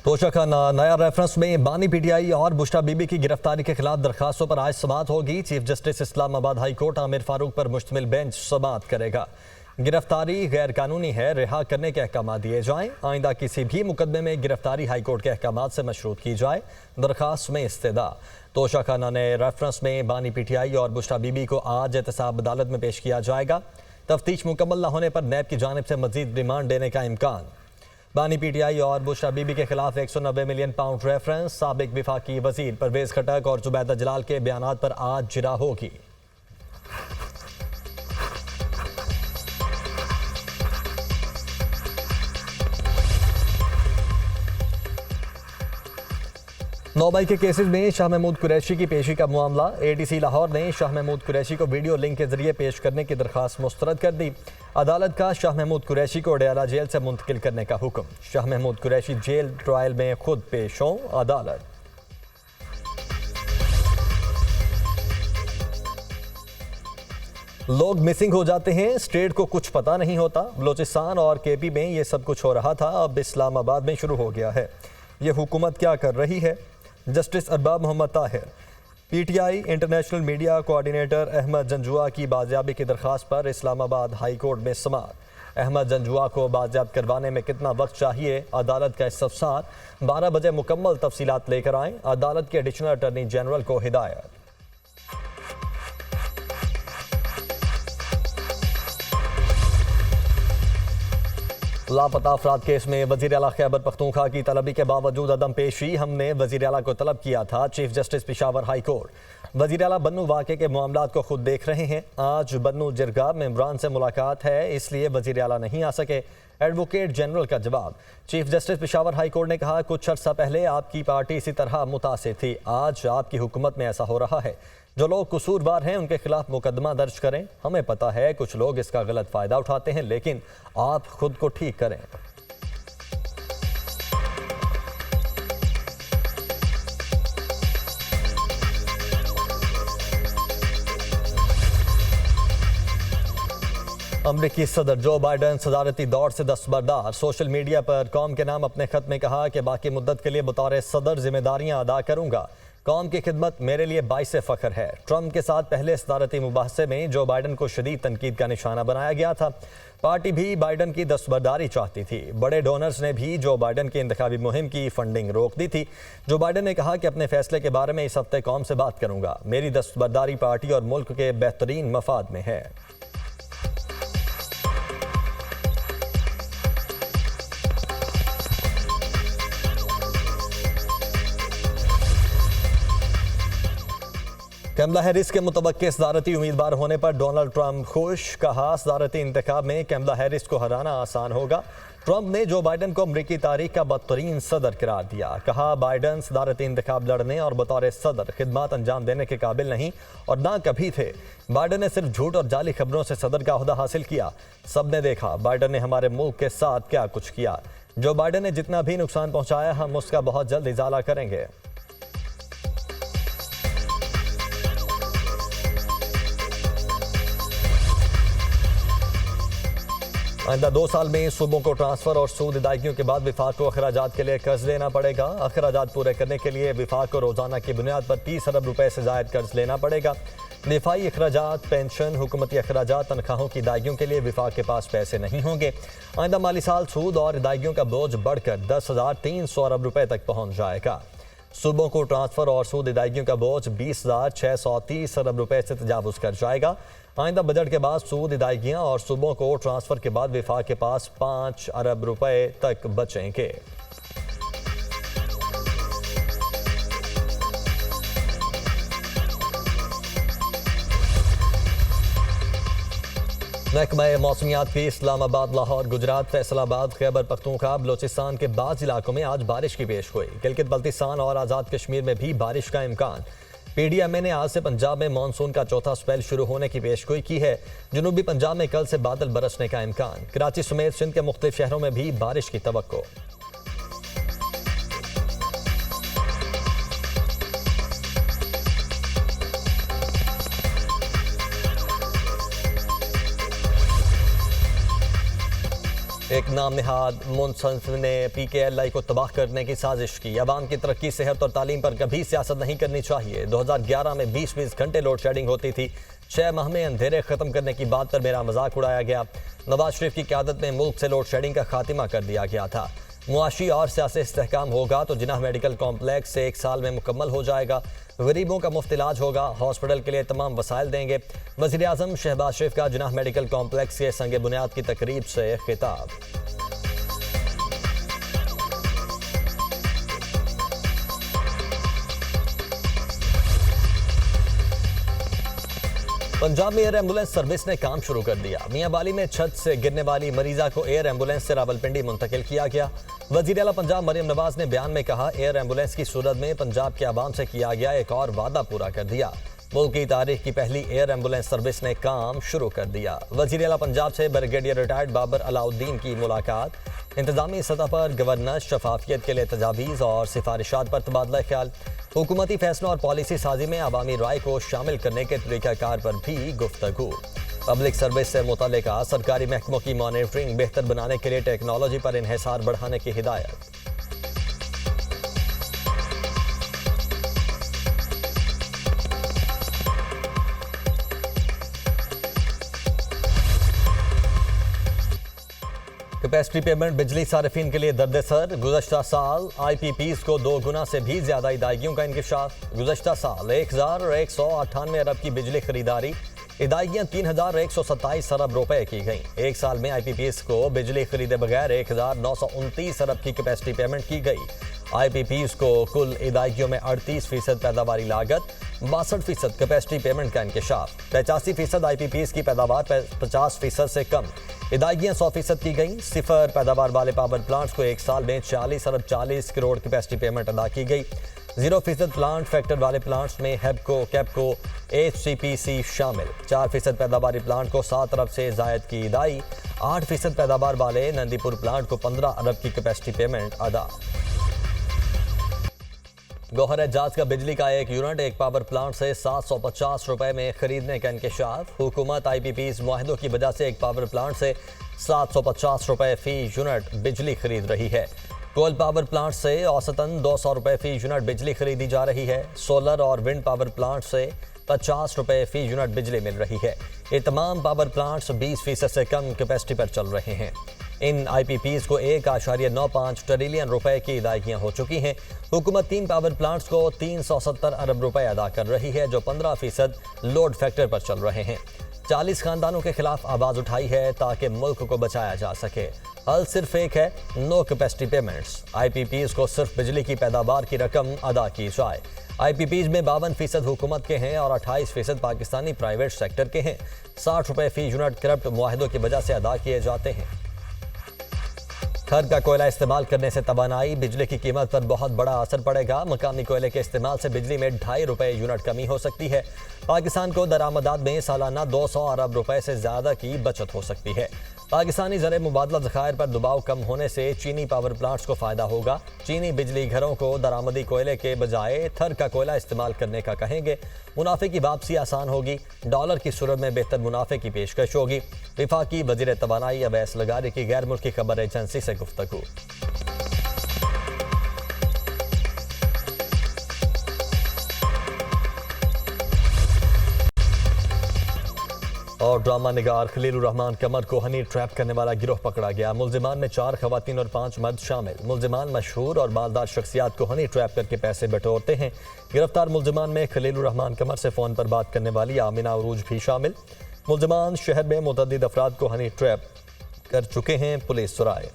तोशा का नया रेफरेंस में बानी पीटीआई और बुशरा बीबी की गिरफ्तारी के खिलाफ दरखास्तों पर आज समाअत होगी। Chief justice Islamabad high court Aamir Farooq पर मुश्तमिल बेंच समाअत करेगा। गिरफ्तारी गैर कानूनी है, रिहा करने के अहकाम दिए जाएं। आइंदा किसी भी मुकदमे में गिरफ्तारी हाई कोर्ट के अहकाम से मशरूत की जाए। दरखास्त में इस्तदा तोशा खाना नए रेफरेंस में बानी पीटीआई और बुशरा बीबी को आज एहतसाब अदालत में पेश किया जाएगा। तफ्तीश मुकम्मल न होने पर नैब की जानिब से मजीद रिमांड देने का इम्कान। बानी पीटीआई और बुशरा बीबी के खिलाफ 190 मिलियन पाउंड रेफरेंस। साबिक विफाकी वजीर परवेज खटक और जुबैदा जलाल के बयानात पर आज जिरा होगी। नौबाई के केसेस में शाह महमूद कुरैशी की पेशी का मामला। एडीसी लाहौर ने शाह महमूद कुरैशी को वीडियो लिंक के जरिए पेश करने की दरखास्त मुस्तरद कर दी। अदालत का शाह महमूद कुरैशी को अडयाला जेल से मुंतकिल करने का हुक्म। शाह महमूद कुरैशी जेल ट्रायल में खुद पेश हों। अदालत लोग मिसिंग हो जाते हैं, स्टेट को कुछ पता नहीं होता। बलोचिस्तान और केपी में ये सब कुछ हो रहा था, अब इस्लामाबाद में शुरू हो गया है। ये हुकूमत क्या कर रही है? Justice Arbab Mohammad Tahir. PTI international media coordinator Ahmed Janjua की बाजियाबी की दरखास्त पर इस्लामाबाद हाई कोर्ट में समाअत। अहमद जंजुआ को बाजियाब करवाने में कितना वक्त चाहिए? अदालत का इस्तफसार। 12 बजे मुकम्मल तफसीलात लेकर आएँ। अदालत के एडिशनल अटॉर्नी जनरल को हिदायत। लापता अफराद केस में वज़ीर आला खैबर पख्तूनख्वा की तलबी के बावजूद अदम पेशी। हमने वज़ीर आला को तलब किया था। Chief justice Peshawar high court. वज़ीर आला बन्नू वाक़े के मामलात को खुद देख रहे हैं। आज बन्नू जिरगा में इमरान से मुलाकात है, इसलिए वज़ीर आला नहीं आ सके। एडवोकेट जनरल का जवाब। Chief justice Peshawar high court ने कहा, कुछ अर्सा पहले आपकी पार्टी इसी तरह मुतासिर थी, आज आपकी हुकूमत में ऐसा हो रहा है। जो लोग कसूरवार हैं उनके खिलाफ मुकदमा दर्ज करें। हमें पता है कुछ लोग इसका गलत फ़ायदा उठाते हैं, लेकिन आप खुद को ठीक करें। अमरीकी सदर जो बाइडन सदारती दौर से दस्तबरदार। सोशल मीडिया पर कौम के नाम अपने खत में कहा कि बाकी मुद्दत के लिए बतौर सदर जिम्मेदारियां अदा करूंगा। कौम की खिदमत मेरे लिए बाइस फ़ख्र है। ट्रंप के साथ पहले सदारती मुबाहसे में जो बाइडन को शदीद तनकीद का निशाना बनाया गया था। पार्टी भी बाइडन की दस्तबरदारी चाहती थी। बड़े डोनर्स ने भी जो बाइडन की इंतखाबी मुहिम की फंडिंग रोक दी थी। जो बाइडन ने कहा कि अपने फैसले के बारे में इस हफ्ते कौम से बात करूंगा। मेरी दस्तबरदारी पार्टी और मुल्क के बेहतरीन मफाद में है। कैमला हैरिस के मुतवक्के सदारती उम्मीदवार होने पर डोनाल्ड ट्रंप खुश। कहा, सदारती इंतखाब में कैमला हैरिस को हराना आसान होगा। ट्रंप ने जो बाइडन को अमरीकी तारीख का बदतरीन सदर करार दिया। कहा, बाइडन सदारती इंतखाब लड़ने और बतौर सदर खिदमत अंजाम देने के काबिल नहीं और ना कभी थे। बाइडन ने सिर्फ झूठ और जाली खबरों से सदर का ओहदा हासिल किया। सब ने देखा बाइडन ने हमारे मुल्क के साथ क्या कुछ किया। जो बाइडन ने जितना भी नुकसान पहुंचाया, हम उसका बहुत जल्द इजाला करेंगे। आइंदा 2 साल में सूबों को ट्रांसफर और सूद अदायगियों के बाद विफाक को अखराजात के लिए कर्ज लेना पड़ेगा। अखराजात पूरे करने के लिए विफाक को रोजाना की बुनियाद पर 30 अरब रुपए से जायद कर्ज लेना पड़ेगा। दिफाई अखराजात, पेंशन, हुकूमती अखराजात, तनख्वाहों की अदायगियों के लिए विफाक के पास पैसे नहीं होंगे। आइंदा माली साल सूद और अदायगियों का बोझ बढ़कर 10,300 अरब रुपए तक पहुंच जाएगा। सूबों को ट्रांसफर और सूद अदायगियों का बोझ 20,630 अरब रुपए से तजावुज कर जाएगा। आइंदा बजट के बाद सूद अदायगियाँ और सूबों को ट्रांसफर के बाद विफाक के पास 5 अरब रुपए तक बचेंगे। महकमा मौसमियात की इस्लामाबाद, लाहौर, गुजरात, फैसलाबाद, खैबर पख्तूनख्वा, बलोचिस्तान के बाज़ इलाकों में आज बारिश की पेश हुई। गिलगित बल्तिस्तान और आज़ाद कश्मीर में भी बारिश का इम्कान। पीडीएमए ने आज से पंजाब में मानसून का चौथा स्पेल शुरू होने की पेशगोई की है। जनूबी पंजाब में कल से बादल बरसने का इम्कान। कराची समेत सिंध के मुख्तलिफ शहरों में भी बारिश की तवक्को। एक नाम निहाद मुंसफ ने PKLI को तबाह करने की साजिश की। अवाम की तरक्की, सेहत और तालीम पर कभी सियासत नहीं करनी चाहिए। 2011 में 20-20 घंटे लोड शेडिंग होती थी। 6 माह में अंधेरे खत्म करने की बात पर मेरा मजाक उड़ाया गया। नवाज शरीफ की क़यादत में मुल्क से लोड शेडिंग का खात्मा कर दिया गया था। मुआशी और सियासी इस्तेहकाम होगा तो जिनाह मेडिकल कॉम्प्लेक्स 1 साल में मुकम्मल हो जाएगा। गरीबों का मुफ्त इलाज होगा। हॉस्पिटल के लिए तमाम वसाइल देंगे। वज़ीर आज़म शहबाज शरीफ का जिनाह मेडिकल कॉम्प्लेक्स के संग बुनियाद की तकरीब से खिताब। पंजाब में एयर एम्बुलेंस सर्विस ने काम शुरू कर दिया। मियांवाली में छत से गिरने वाली मरीजा को एयर एम्बुलेंस से रावलपिंडी मुंतकिल किया गया। वज़ीर आला पंजाब मरियम नवाज ने बयान में कहा, एयर एम्बुलेंस की सूरत में पंजाब के आवाम से किया गया एक और वादा पूरा कर दिया। मुल्क की तारीख की पहली एयर एम्बुलेंस सर्विस ने काम शुरू कर दिया। वज़ीर आला पंजाब से ब्रिगेडियर रिटायर्ड बाबर अलाउद्दीन की मुलाकात। इंतजामी सतह पर गवर्नेंस, शफाफियत के लिए तजावीज़ और सिफारिशात पर तबादला ख्याल। हुकूमती फैसलों और पॉलिसी साजी में अवामी राय को शामिल करने के तरीक़ाकार पर भी गुफ्तगू। पब्लिक सर्विस से मुतल्लिका सरकारी महकमों की मॉनिटरिंग बेहतर बनाने के लिए टेक्नोलॉजी पर इन्हिसार बढ़ाने की हिदायत। कैपेसिटी पेमेंट बिजली सारिफिन के लिए दर्द-ए-सर। गुज़श्ता साल IPPs को 2 गुना से भी ज्यादा अदायगियों का इंकशाफ। गुज़श्ता साल 1198 अरब की बिजली खरीदारी, अदायगियां 3127 अरब रुपए की गई। एक साल में IPPs को बिजली खरीदे बगैर 1929 अरब की कैपेसिटी पेमेंट की गई। IPPs को कुल अदायगियों में 38% पैदावारी लागत, 62% कैपेसिटी पेमेंट का इंकशाफ। 85% IPPs की पैदावार 50% से कम, अदायगियां 100% की गई। सिफर पैदावार वाले पावर प्लांट्स को एक साल में 40 अरब 40 करोड़ कैपेसिटी पेमेंट अदा की गई। 0% प्लांट फैक्टर वाले प्लांट्स में हेपको, कैपको, HCPC शामिल। 4% पैदावारी प्लांट को 7 अरब से जायद की अदाई। 8% पैदावार वाले नंदीपुर प्लांट को 15 अरब की कैपेसिटी पेमेंट अदा। गौहर एजाज का बिजली का एक यूनिट एक पावर प्लांट से 750 रुपए में खरीदने का इंकशाफ। हुकूमत IPPs मुआहदों की वजह से एक पावर प्लांट से 750 रुपए फी यूनिट बिजली खरीद रही है। कोल पावर प्लांट से औसतन 200 रुपए फी यूनिट बिजली खरीदी जा रही है। सोलर और विंड पावर प्लांट से 50 रुपए फी यूनिट बिजली मिल रही है। ये तमाम पावर प्लांट्स 20% से कम कैपेसिटी पर चल रहे हैं। इन IPPs को 1.95 ट्रिलियन रुपए की अदायगियां हो चुकी हैं। हुकूमत 3 पावर प्लांट्स को 370 अरब रुपए अदा कर रही है, जो 15% लोड फैक्टर पर चल रहे हैं। 40 खानदानों के खिलाफ आवाज उठाई है ताकि मुल्क को बचाया जा सके। हल सिर्फ एक है, नो कैपेसिटी पेमेंट्स। IPPs को सिर्फ बिजली की पैदावार की रकम अदा की जाए। IPPs में 52% हुकूमत के हैं और 28% पाकिस्तानी प्राइवेट सेक्टर के हैं। 60 रुपए फी यूनिट करप्ट मुआहदों की वजह से अदा किए जाते हैं। घर का कोयला इस्तेमाल करने से तवानाई, बिजली की कीमत पर बहुत बड़ा असर पड़ेगा। मकामी कोयले के इस्तेमाल से बिजली में 2.5 रुपए यूनिट कमी हो सकती है। पाकिस्तान को दरामदात में सालाना 200 अरब रुपए से ज़्यादा की बचत हो सकती है। पाकिस्तानी ज़र मुबादला ज़खायर पर दबाव कम होने से चीनी पावर प्लांट्स को फ़ायदा होगा। चीनी बिजली घरों को दरामदी कोयले के बजाय थर का कोयला इस्तेमाल करने का कहेंगे। मुनाफे की वापसी आसान होगी। डॉलर की सूरत में बेहतर मुनाफे की पेशकश होगी। विफाकी वज़ीर तवानाई अवैस लगारी की गैर मुल्की खबर एजेंसी से गुफ्तगू। और ड्रामा निगार खलीलुर रहमान कमर को हनी ट्रैप करने वाला गिरोह पकड़ा गया। मुल्जिमान में 4 खवातीन और 5 मर्द शामिल। मुल्जिमान मशहूर और मालदार शख्सियात को हनी ट्रैप करके पैसे बटोरते हैं। गिरफ्तार मुल्जिमान में खलीलुर रहमान कमर से फ़ोन पर बात करने वाली आमिना उरूज भी शामिल। मुल्जिमान शहर में मुतअद्दिद अफराद को हनी ट्रैप कर चुके हैं, पुलिस सुराए।